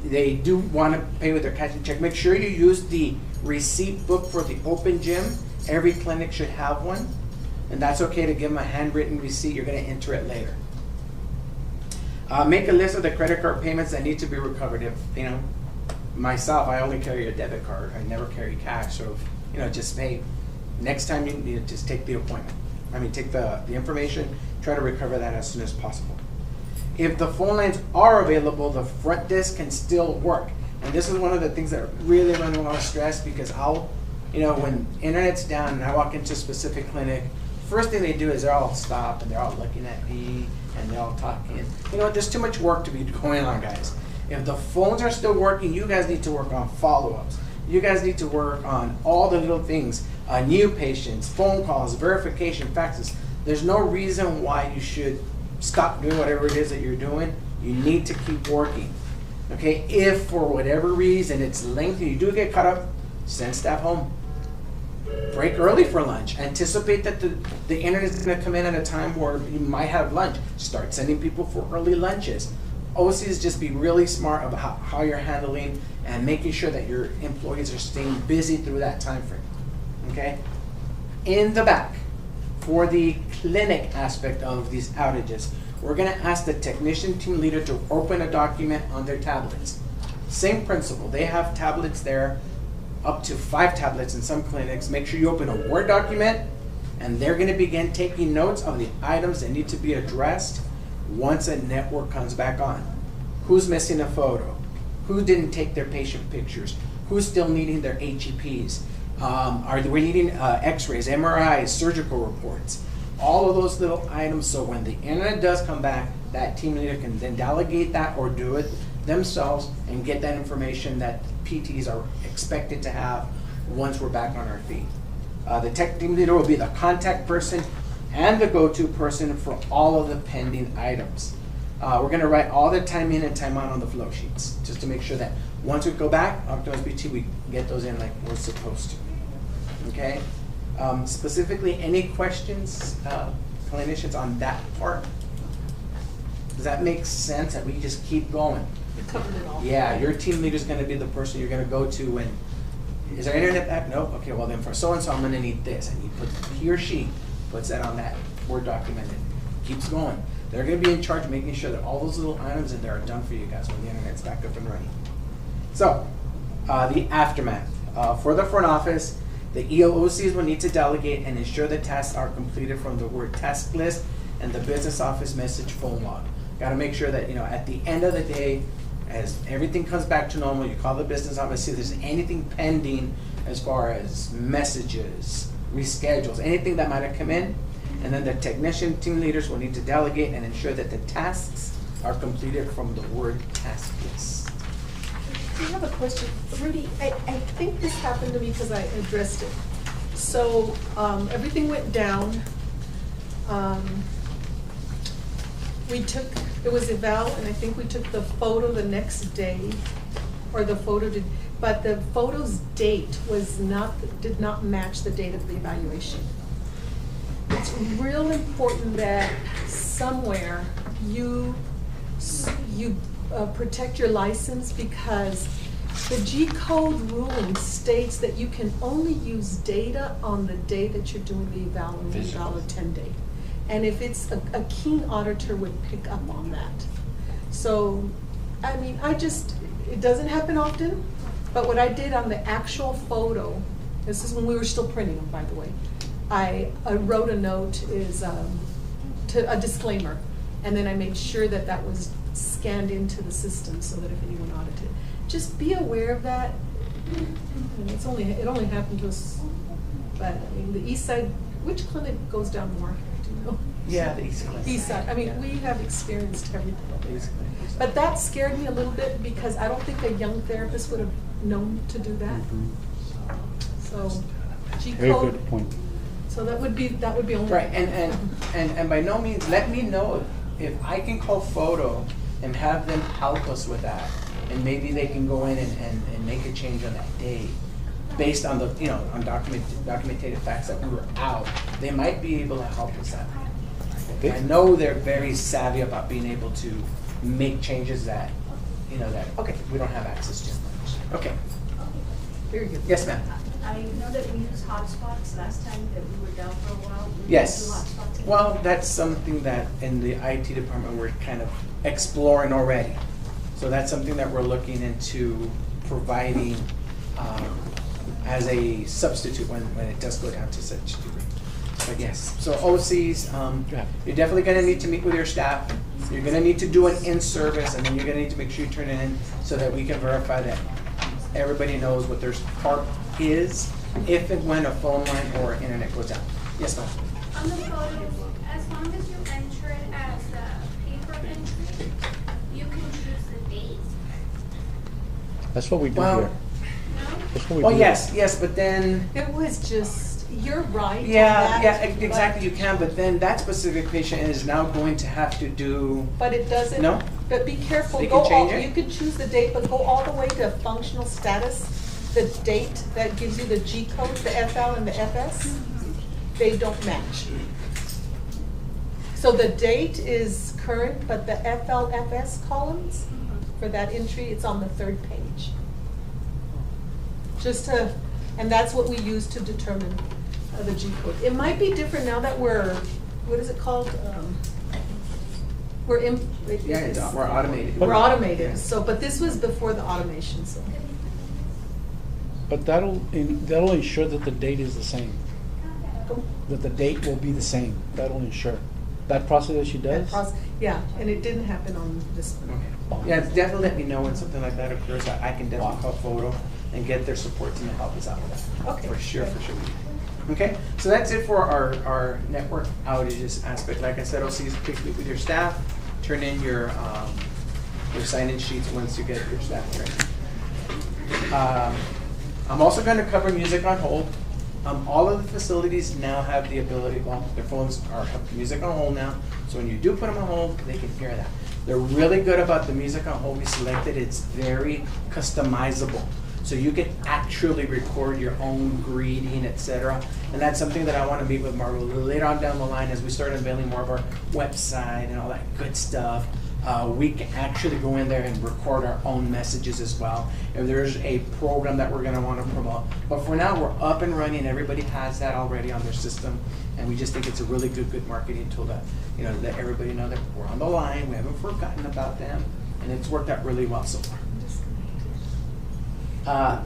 they do want to pay with their cash and check, make sure you use the receipt book for the open gym. Every clinic should have one, and that's okay to give them a handwritten receipt. You're going to enter it later. Make a list of the credit card payments that need to be recovered. If, you know, myself, I only carry a debit card. I never carry cash, so, you know, just pay. Next time you just take the appointment. I mean, take the information, try to recover that as soon as possible. If the phone lines are available, the front desk can still work. And this is one of the things that really want to stress, because I'll, you know, when internet's down and I walk into a specific clinic, first thing they do is they're all stop and they're all looking at me and they're all talking. You know, there's too much work to be going on, guys. If the phones are still working, you guys need to work on follow-ups. You guys need to work on all the little things, new patients, phone calls, verification, faxes. There's no reason why you should stop doing whatever it is that you're doing. You need to keep working. Okay, if for whatever reason it's lengthy, you do get caught up, send staff home. Break early for lunch. Anticipate that the internet is going to come in at a time where you might have lunch. Start sending people for early lunches. OCs, just be really smart about how you're handling and making sure that your employees are staying busy through that time frame. Okay? In the back, for the clinic aspect of these outages, we're going to ask the technician team leader to open a document on their tablets. Same principle. They have tablets there, up to 5 tablets in some clinics. Make sure you open a Word document, and they're going to begin taking notes of the items that need to be addressed once a network comes back on. Who's missing a photo? Who didn't take their patient pictures? Who's still needing their HEPs? Are we needing x-rays, MRIs, surgical reports? All of those little items, so when the internet does come back, that team leader can then delegate that or do it themselves and get that information that PTs are expected to have once we're back on our feet. The tech team leader will be the contact person and the go-to person for all of the pending items. We're going to write all the time in and time out on the flow sheets, just to make sure that once we go back, Optimus PT, we get those in like we're supposed to. Okay? Specifically, any questions, clinicians, on that part? Does that make sense that we just keep going? You covered it all. Yeah, your team leader is going to be the person you're going to go to when, is there internet back? Nope. Okay, well then for so-and-so, I'm going to need this. And he or she puts that on that Word document and keeps going. They're going to be in charge of making sure that all those little items in there are done for you guys when the internet's back up and running. So, the aftermath. For the front office, the EOCs will need to delegate and ensure the tasks are completed from the Word task list and the business office message phone log. Got to make sure that, you know, at the end of the day, as everything comes back to normal, you call the business office, see if there's anything pending as far as messages, reschedules, anything that might have come in. And then the technician team leaders will need to delegate and ensure that the tasks are completed from the Word task list. I have a question. Rudy, I think this happened to me because I addressed it. So everything went down. It was eval, and I think we took the photo the next day, or the photo did, but the photo's date did not match the date of the evaluation. It's real important that somewhere you protect your license, because the G-code ruling states that you can only use data on the day that you're doing the eval and the eval 10 day. And if it's a keen auditor would pick up on that. So, I mean, it doesn't happen often, but what I did on the actual photo, this is when we were still printing them, by the way, I wrote a note a disclaimer, and then I made sure that that was scanned into the system so that if anyone audited, just be aware of that. And it only happened to us, but I mean, the east side, which clinic goes down more? Do you know? Yeah, the East Clinic. East side, I mean, we have experienced everything over there. But that scared me a little bit because I don't think a young therapist would have known to do that. So, G Very code, good point. so that would be only. Right, and by no means, let me know if I can call photo and have them help us with that. And maybe they can go in and make a change on that day based on the, on documented facts that we were out. They might be able to help us out. Okay. I know they're very savvy about being able to make changes that, okay, we don't have access to. Okay, Very good. yes, ma'am. I know that we used hotspots last time that we were down for a while. We Yes. do hotspots again. Well, that's something that in the IT department we're kind of exploring already. So that's something that we're looking into providing as a substitute when it does go down to such a degree. But yes, so OCs, you're definitely gonna need to meet with your staff. You're gonna need to do an in-service, and then you're gonna need to make sure you turn it in so that we can verify that everybody knows what their part is if and when a phone line or internet goes down. Yes, ma'am? On the photos, as long as you enter it as a paper entry, you can choose the date. That's what we do Well, here. No? That's what we well, do. yes, but then, It was just, you're right. on yeah, that, exactly, you can, but then that specific patient is now going to have to do, But it doesn't. No? But be careful. They Go can change all- it? You could choose the date, but go all the way to functional status. The date that gives you the G code, the FL and the FS, they don't match. So the date is current, but the FL, FS columns for that entry, it's on the third page. And that's what we use to determine the G code. It might be different now that we're, what is it called? We're we're automated. We're automated, so, but this was before the automation, so. But that'll ensure that the date is the same. That the date will be the same. That'll ensure. That process that she does? Yeah, and it didn't happen on this one. Okay. Yeah, definitely let me know when something like that occurs. I can definitely call photo and get their support team to help us out with that. Okay. For sure. Okay, so that's it for our network outages aspect. Like I said, OCs, please meet with your staff, turn in your sign-in sheets once you get your staff trained. I'm also going to cover music on hold. All of the facilities now have the ability, their phones have music on hold now, so when you do put them on hold, they can hear that. They're really good about the music on hold we selected. It's very customizable. So you can actually record your own greeting, etc. And that's something that I want to meet with Margot later on down the line as we start unveiling more of our website and all that good stuff. We can actually go in there and record our own messages as well. If there's a program that we're going to want to promote. But for now, we're up and running. Everybody has that already on their system. And we just think it's a really good marketing tool to, let everybody know that we're on the line. We haven't forgotten about them. And it's worked out really well so far.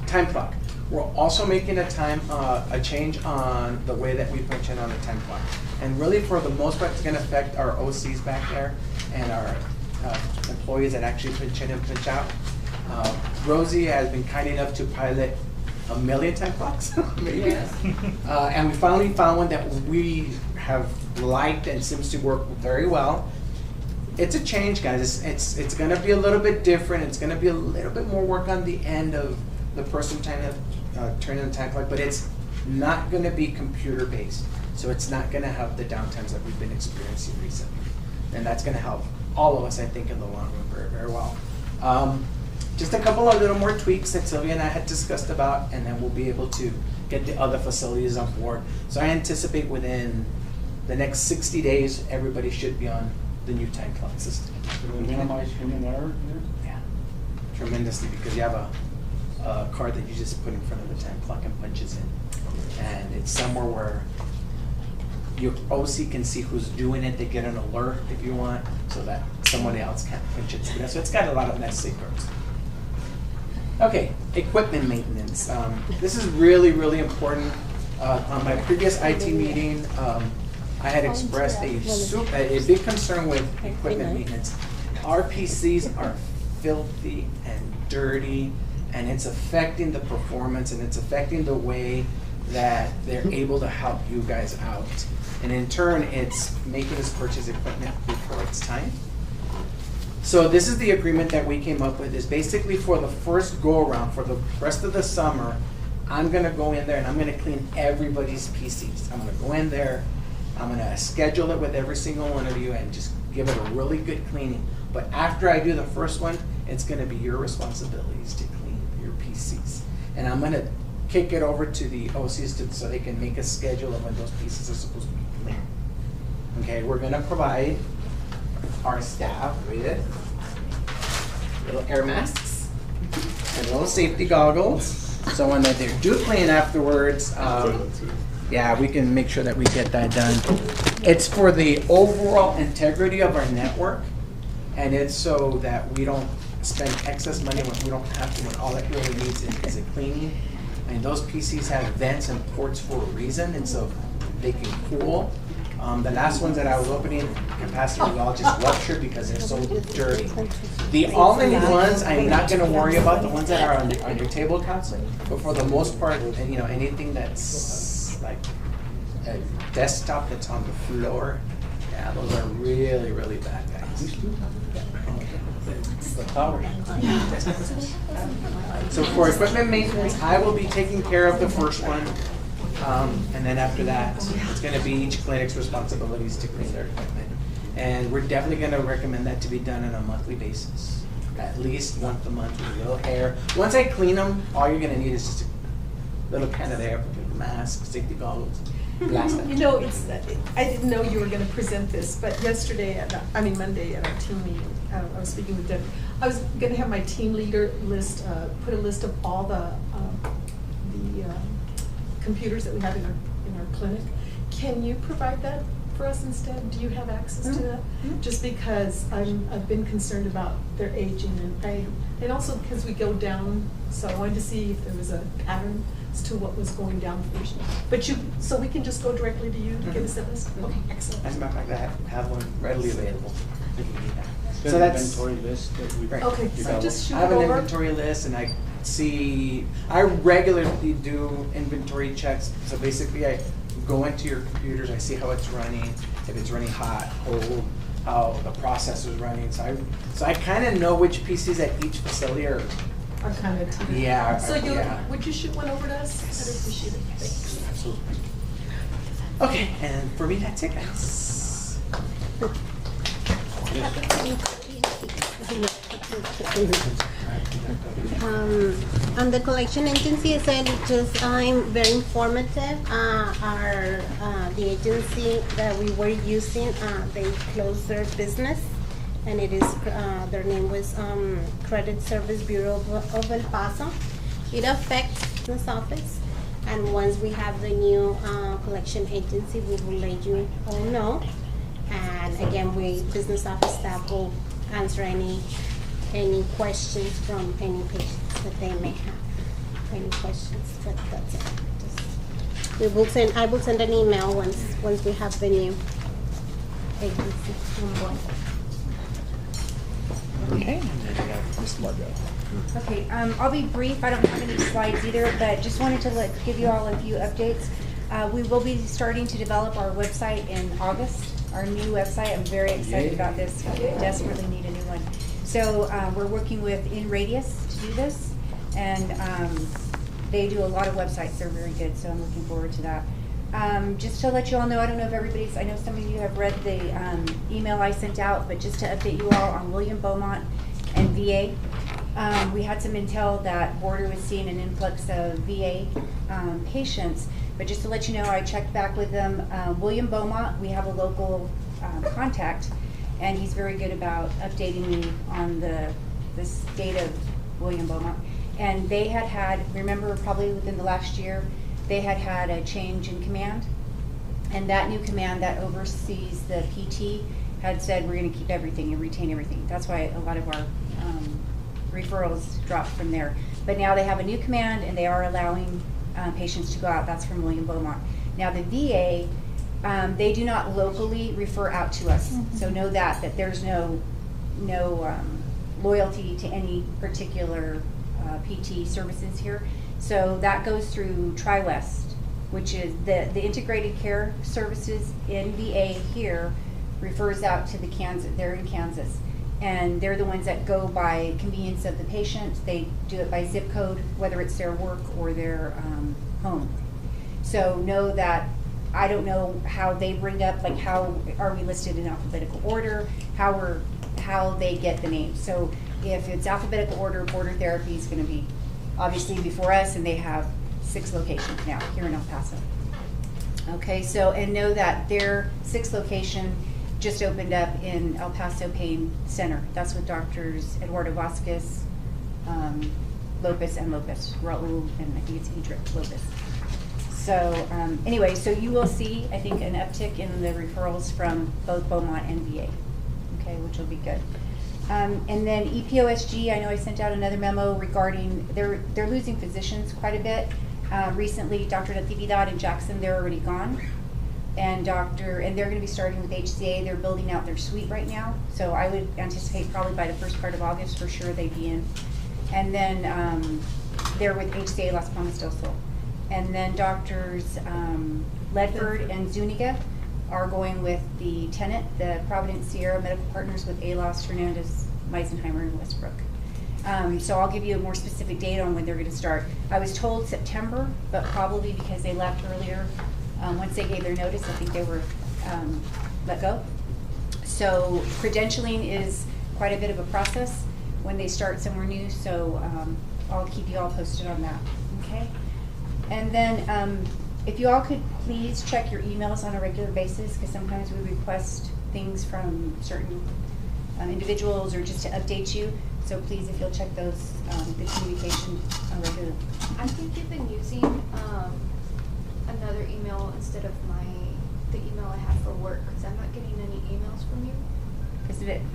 Time clock. We're also making a change on the way that we punch in on the time clock. And really, for the most part, it's going to affect our OCs back there and our employees that actually punch in and punch out. Rosie has been kind enough to pilot 1 million time clocks, maybe. Yes. And we finally found one that we have liked and seems to work very well. It's a change, guys. It's going to be a little bit different. It's going to be a little bit more work on the end of the person trying to turn in the time clock, but it's not going to be computer-based. So it's not going to have the downtimes that we've been experiencing recently. And that's going to help all of us, I think, in the long run very, very well. Just a couple of little more tweaks that Sylvia and I had discussed about, and then we'll be able to get the other facilities on board. So I anticipate within the next 60 days, everybody should be on the new time clock system. To minimize human error here? Yeah, tremendously, because you have a card that you just put in front of the time clock and punches in. And it's somewhere where your OC can see who's doing it, they get an alert if you want, so that somebody else can't pinch it through. So it's got a lot of nice safeguards. Okay, equipment maintenance. This is really, really important. On my previous IT meeting, I had expressed a big concern with equipment maintenance. Our PCs are filthy and dirty, and it's affecting the performance, and it's affecting the way that they're able to help you guys out. And in turn, it's making us purchase equipment before it's time. So this is the agreement that we came up with, is basically for the first go-around, for the rest of the summer, I'm gonna go in there and I'm gonna clean everybody's PCs. I'm gonna go in there, I'm gonna schedule it with every single one of you and just give it a really good cleaning. But after I do the first one, it's gonna be your responsibilities to clean your PCs. And I'm gonna kick it over to the OCs so they can make a schedule of when those pieces are supposed to be cleaned. Okay, we're gonna provide our staff with little air masks and little safety goggles. So when they do clean afterwards, yeah, we can make sure that we get that done. It's for the overall integrity of our network, and it's so that we don't spend excess money when we don't have to, when all it really needs is a cleaning. And those PCs have vents and ports for a reason, and so they can cool. The last ones that I was opening, capacitor all just ruptured because they're so dirty. The all-in ones, I'm not gonna worry about, the ones that are on your tabletop, but for the most part, and anything that's like a desktop that's on the floor, yeah, those are really, really bad guys. The towers. So for equipment maintenance, I will be taking care of the first one. And then after that, it's gonna be each clinic's responsibilities to clean their equipment. And we're definitely gonna recommend that to be done on a monthly basis. At least once a month with a little air. Once I clean them, all you're gonna need is just a little can of air, mask, safety goggles, blast them. You know, I didn't know you were gonna present this, but yesterday, Monday at our team meeting, I was speaking with Deb. I was gonna have my team leader list, put a list of all the computers that we have in our clinic. Can you provide that for us instead? Do you have access to that? Just because I've been concerned about their aging, and also because we go down, so I wanted to see if there was a pattern as to what was going down first. But so we can just go directly to you to give us that list? Okay, excellent. As a matter of fact, I have one readily available. So that's inventory list that we Okay, so just shoot I have it an over. inventory list, and I regularly do inventory checks. So basically, I go into your computers, I see how it's running, if it's running hot, cold, how the processor's running. So I kind of know which PCs at each facility are. Are kind of. Yeah. So yeah. would you shoot one over to us? I'd appreciate it. Thanks. Absolutely. Okay, and for me, that's it, guys. On the collection agency, I said I'm very informative. The agency that we were using, they closed their business, and it is their name was Credit Service Bureau of El Paso. It affects business office, and once we have the new collection agency, we will let you all know. And again, business office staff will answer any questions from any patients that they may have. Any questions, but that's it. I will send an email once we have the new agency on board. Okay, and then we have Ms. Margot. Okay, I'll be brief. I don't have any slides either, but just wanted to give you all a few updates. We will be starting to develop our website in August, our new website. I'm very excited about this. We desperately need a new one. So we're working with InRadius to do this, and they do a lot of websites. They're very good, so I'm looking forward to that. Just to let you all know, I don't know if I know some of you have read the email I sent out, but just to update you all on William Beaumont and VA. We had some intel that Border was seeing an influx of VA patients, but just to let you know, I checked back with them. William Beaumont, we have a local contact, and he's very good about updating me on the state of William Beaumont. And they had, remember probably within the last year, they had a change in command. And that new command that oversees the PT had said we're gonna keep everything and retain everything. That's why a lot of our referrals dropped from there. But now they have a new command and they are allowing patients to go out. That's from William Beaumont. Now the VA, they do not locally refer out to us. So know that there's no loyalty to any particular PT services here. So that goes through TriWest, which is the integrated care services in VA here refers out to the Kansas, they're in Kansas. And they're the ones that go by convenience of the patient. They do it by zip code, whether it's their work or their home. So know that I don't know how they bring up, like how are we listed in alphabetical order, how they get the name. So if it's alphabetical order, Border Therapy is going to be obviously before us, and they have 6 locations now here in El Paso. Okay, so and know that their 6th location just opened up in El Paso Pain Center. That's with doctors Eduardo Vasquez, Lopez, Raul, and I think it's Edric Lopez. So anyway, so you will see, I think, an uptick in the referrals from both Beaumont and VA, okay, which will be good. And then EPOSG, I know I sent out another memo regarding, they're losing physicians quite a bit. Recently, Dr. Natividad in Jackson, they're already gone. And they're going to be starting with HCA. They're building out their suite right now. So I would anticipate probably by the first part of August for sure they'd be in. And then they're with HCA Las Palmas del Sol. And then doctors Ledford and Zuniga are going with the Tenet, the Providence Sierra Medical Partners with ALOS, Hernandez, Meisenheimer, and Westbrook. So I'll give you a more specific date on when they're going to start. I was told September, but probably because they left earlier. Once they gave their notice, I think they were let go. So credentialing is quite a bit of a process when they start somewhere new, so I'll keep you all posted on that, okay? And then if you all could please check your emails on a regular basis, because sometimes we request things from certain individuals or just to update you. So please, if you'll check those, the communication on regular. I think you've been using another email instead of the email I have for work, because I'm not getting any emails from you.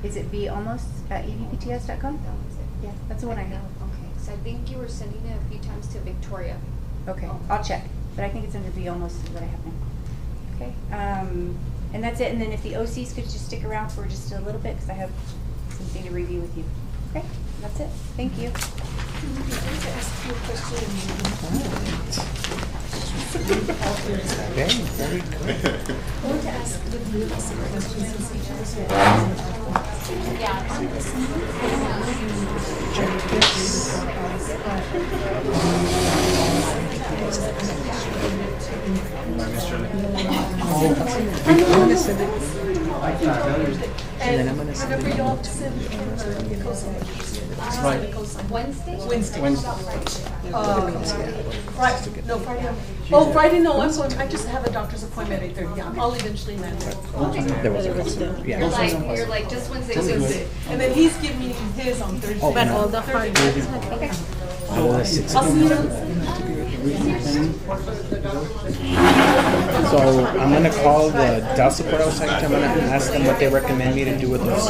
Is it bealmost@evpts.com? That was it. Yeah, that's the one I have. Okay, so I think you were sending it a few times to Victoria. Okay, Oh. I'll check, but I think it's under bealmost is what I have now. Okay, and that's it. And then if the OCs could just stick around for just a little bit, because I have something to review with you. Okay, that's it. Thank you. Okay, very good. I want to ask you some questions since each of us And then I'm gonna send remember it. y'all to send Wednesday? Wednesday. Friday, no, Friday. Oh, Friday, no, I'm sorry, I just have a doctor's appointment at 8:30, yeah, I'll eventually land there. There was a, yeah. You're like, just Wednesday. Wednesday. And then he's giving me his on Thursday. Oh, But no. all the hard Okay. I'll see you on So I'm gonna call the Dow Support Site. I'm gonna ask them what they recommend me to do with those.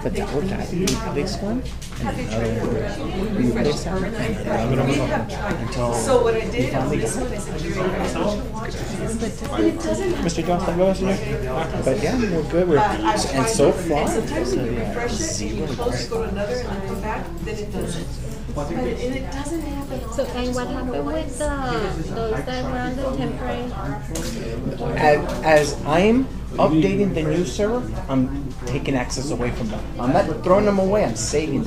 But that worked out. You replace one, and another one. You replace that, and another one. So what I did, I this one, I said, Mr. Johnson, go ahead. But yeah, we're good. And so far, sometimes when you refresh it, and you close, go to another, and then come back, then it doesn't. But it doesn't happen. So, and what happened with those that were on the temporary? as I'm updating the new server, I'm taking access away from them. I'm not throwing them away. I'm saving them.